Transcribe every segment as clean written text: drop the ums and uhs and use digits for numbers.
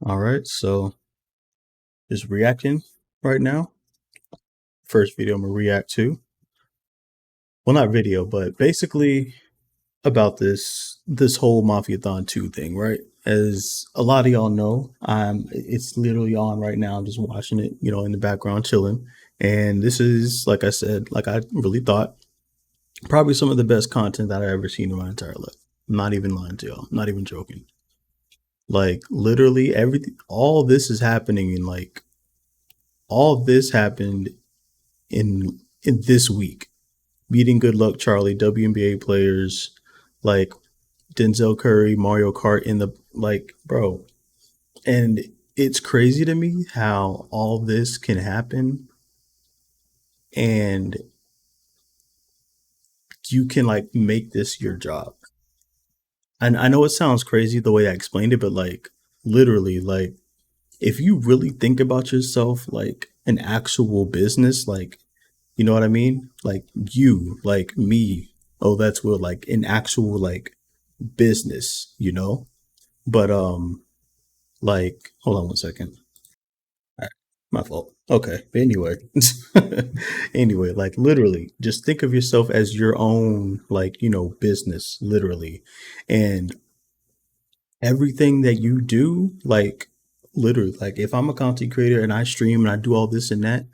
All right, so just reacting right now. First video I'm gonna react to. Well, not video, but basically about this whole Mafiathon 2 thing, right? As a lot of y'all know, it's literally on right now. I'm just watching it, in the background, chilling. And this is, like I said, like I really thought, probably some of the best content that I've ever seen in my entire life. I'm not even lying to y'all. I'm not even joking. Like literally everything, all this happened in this week. Beating Good Luck Charlie, WNBA players like Denzel Curry, Mario Kart in the like, bro. And it's crazy to me how all this can happen and you can like make this your job. And I know it sounds crazy the way I explained it, but like literally, like if you really think about yourself like an actual business, like you know what I mean? Like you, like me. Oh, that's what like an actual like business, you know? But like hold on one second. All right, my fault. Okay. But anyway. Anyway, like literally just think of yourself as your own like, business, literally. And everything that you do, like literally, like if I'm a content creator and I stream and I do all this and that,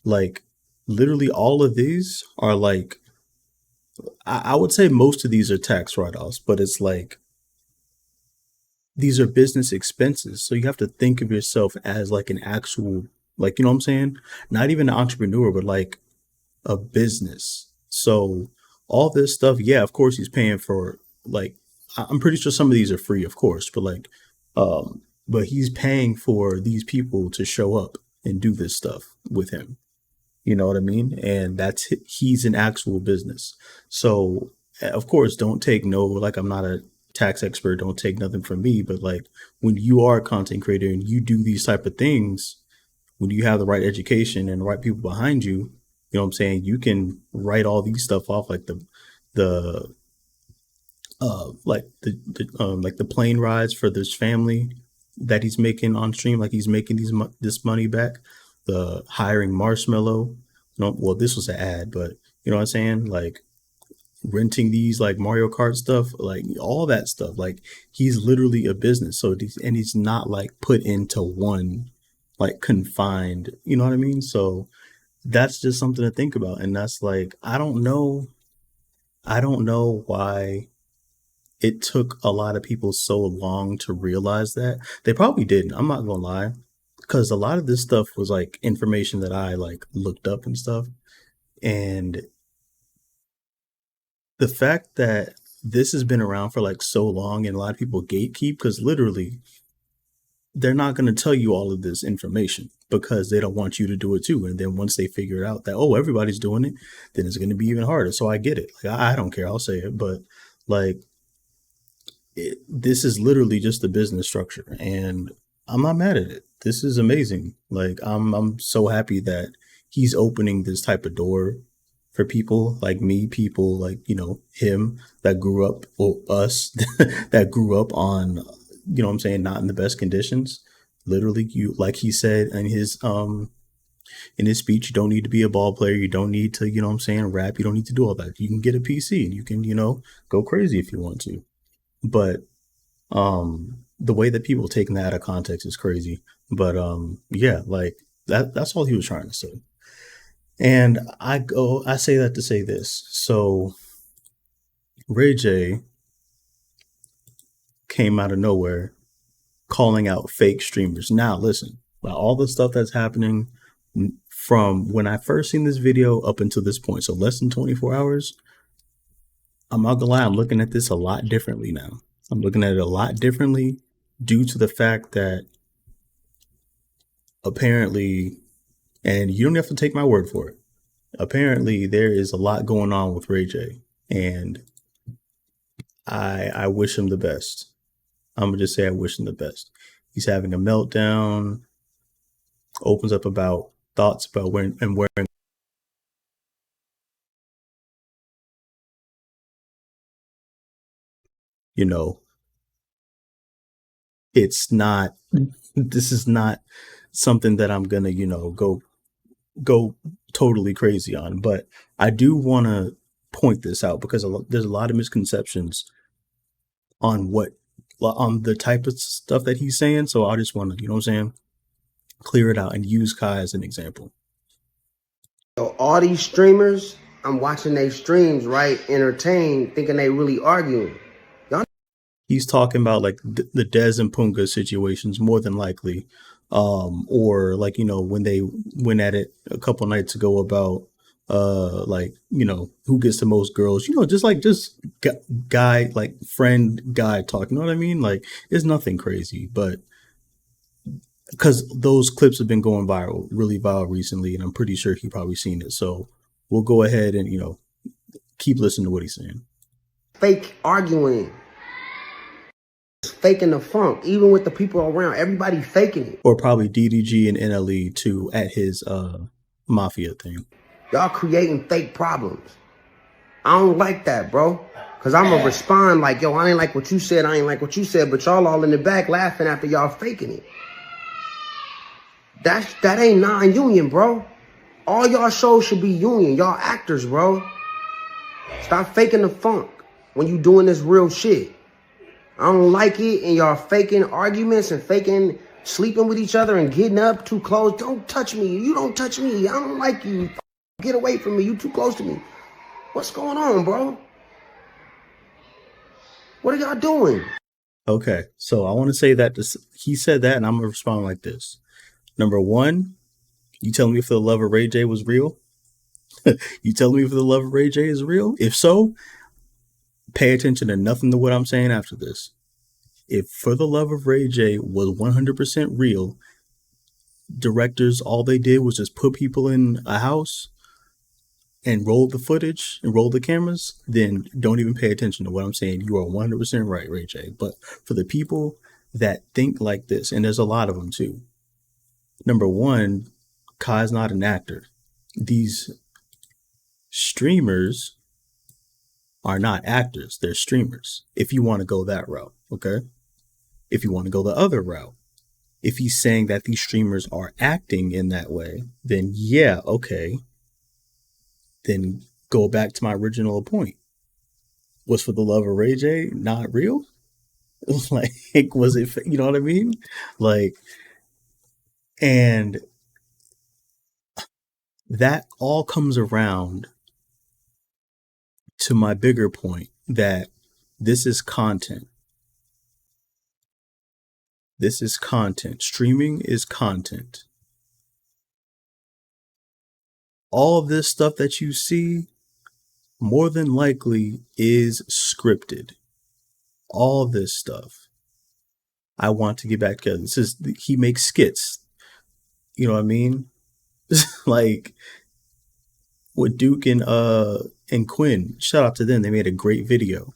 like literally all of these are like I would say most of these are tax write-offs, but it's like these are business expenses. So you have to think of yourself as like an actual, like, you know what I'm saying? Not even an entrepreneur, but like a business. So all this stuff, yeah, of course he's paying for like, I'm pretty sure some of these are free, of course, but like, but he's paying for these people to show up and do this stuff with him. You know what I mean? And he's an actual business. So, of course, don't take no, like, I'm not a tax expert, don't take nothing from me, but like, when you are a content creator and you do these type of things, when you have the right education and the right people behind you, you know what I'm saying? You can write all these stuff off like the, like the plane rides for this family that he's making on stream, like he's making this money back. The hiring Marshmallow, no, well, this was an ad, but you know what I'm saying? Like renting these like Mario Kart stuff, like all that stuff. Like he's literally a business. So and he's not like put into one like confined. You know what I mean? So that's just something to think about. And that's like I don't know why it took a lot of people so long to realize that. They probably didn't. I'm not gonna lie, because a lot of this stuff was like information that I like looked up and stuff. And the fact that this has been around for like so long and a lot of people gatekeep, because literally they're not going to tell you all of this information because they don't want you to do it too. And then once they figure out that, oh, everybody's doing it, then it's going to be even harder. So I get it. Like I don't care. I'll say it. But like this is literally just a business structure, and I'm not mad at it. This is amazing. Like I'm so happy that he's opening this type of door for people like me, people like him that grew up, or us that grew up on, what I'm saying, not in the best conditions. Literally, you like he said in his speech, you don't need to be a ball player. You don't need to, what I'm saying, rap. You don't need to do all that. You can get a PC and you can, go crazy if you want to. But the way that people taking that out of context is crazy. But yeah, like that's all he was trying to say. And I say that to say this. So Ray J came out of nowhere calling out fake streamers. Now listen, about all the stuff that's happening from when I first seen this video up until this point, so less than 24 hours, I'm not gonna lie, I'm looking at this a lot differently now. I'm looking at it a lot differently due to the fact that apparently, and you don't have to take my word for it, apparently there is a lot going on with Ray J, and I wish him the best. I'm gonna just say I wish him the best. He's having a meltdown, opens up about thoughts about wearing, you know, It's not. This is not something that I'm gonna, go totally crazy on. But I do want to point this out because there's a lot of misconceptions on on the type of stuff that he's saying. So I just want to, what I'm saying, clear it out and use Kai as an example. So all these streamers, I'm watching their streams, right, entertained, thinking they really arguing. He's talking about like the Dez and Punga situations more than likely, or like when they went at it a couple nights ago about like who gets the most girls, just guy like friend guy talk, you know what I mean? Like it's nothing crazy, but because those clips have been going viral, really viral recently, and I'm pretty sure he probably seen it. So we'll go ahead and keep listening to what he's saying. Fake arguing, faking the funk, even with the people around, everybody faking it. Or probably DDG and NLE too at his mafia thing. Y'all creating fake problems. I don't like that, bro. Cause I'm gonna respond like, yo, I ain't like what you said, I ain't like what you said, but y'all all in the back laughing after y'all faking it. That ain't non-union, bro. All y'all shows should be union. Y'all actors, bro. Stop faking the funk when you doing this real shit. I don't like it, and y'all faking arguments and faking sleeping with each other and getting up too close. Don't touch me. You don't touch me. I don't like you. Get away from me. You too close to me. What's going on, bro? What are y'all doing? Okay, so I want to say that he said that, and I'm gonna respond like this. Number one, you telling me if the love of Ray J was real? You telling me if the love of Ray J is real? If so, pay attention to nothing to what I'm saying after this. If For the Love of Ray J was 100% real, directors, all they did was just put people in a house and roll the footage and roll the cameras, then don't even pay attention to what I'm saying. You are 100% right, Ray J. But for the people that think like this, and there's a lot of them too, number one, Kai's not an actor. These streamers are not actors. They're streamers. If you want to go that route, okay? If you want to go the other route, if he's saying that these streamers are acting in that way, then yeah, okay. Then go back to my original point. Was For the Love of Ray J not real? Like, was it, you know what I mean? Like, and that all comes around to my bigger point that this is content. This is content. Streaming is content. All of this stuff that you see more than likely is scripted. All this stuff. I want to get back together. He makes skits. You know what I mean? Like with Duke and Quinn, shout out to them. They made a great video.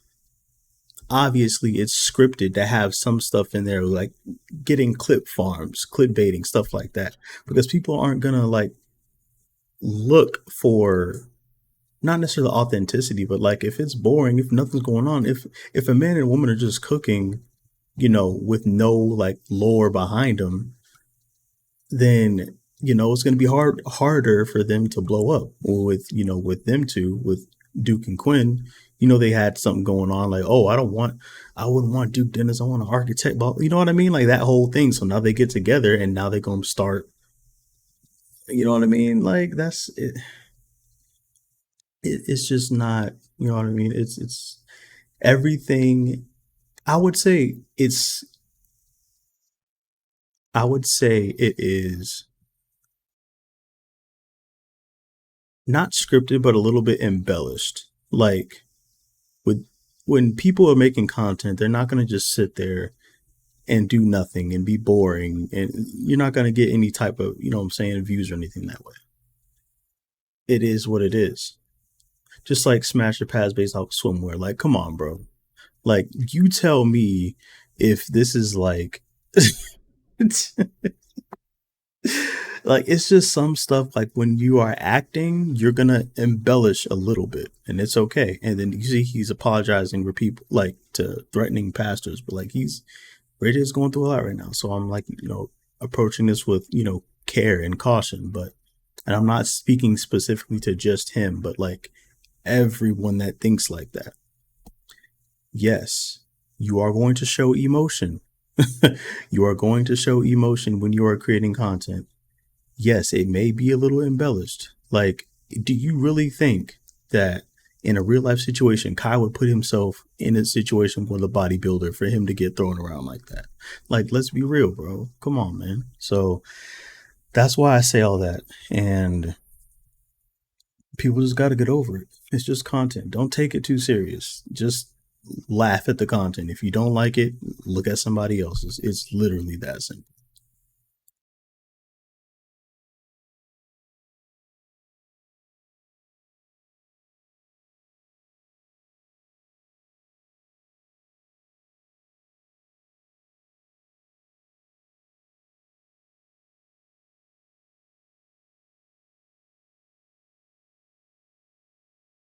Obviously, it's scripted to have some stuff in there, like getting clip farms, clip baiting, stuff like that, because people aren't gonna like look for not necessarily authenticity, but like if it's boring, if nothing's going on, if a man and a woman are just cooking, with no like lore behind them, then it's going to be harder for them to blow up. Or with with Duke and Quinn, they had something going on, like, oh, I wouldn't want Duke Dennis, I want an architect, but you know what I mean, like that whole thing. So now they get together and now they're going to start, you know what I mean, like that's it. It's just not, you know what I mean. It's everything. I would say it is not scripted, but a little bit embellished. Like when people are making content, they're not going to just sit there and do nothing and be boring, and you're not going to get any type of, views or anything that way. It is what it is. Just like Smash Your Pass based off swimwear. Like, come on, bro. Like, you tell me if this is like like, it's just some stuff, like when you are acting, you're gonna embellish a little bit, and it's okay. And then you see he's apologizing for people, like to threatening pastors, but like he's Ray is going through a lot right now. So I'm like, approaching this with, care and caution. And I'm not speaking specifically to just him, but like everyone that thinks like that. Yes, you are going to show emotion. You are going to show emotion when you are creating content. Yes, it may be a little embellished. Like, do you really think that in a real life situation, Kai would put himself in a situation with a bodybuilder for him to get thrown around like that? Like, let's be real, bro. Come on, man. So that's why I say all that. And people just got to get over it. It's just content. Don't take it too serious. Just laugh at the content. If you don't like it, look at somebody else's. It's literally that simple.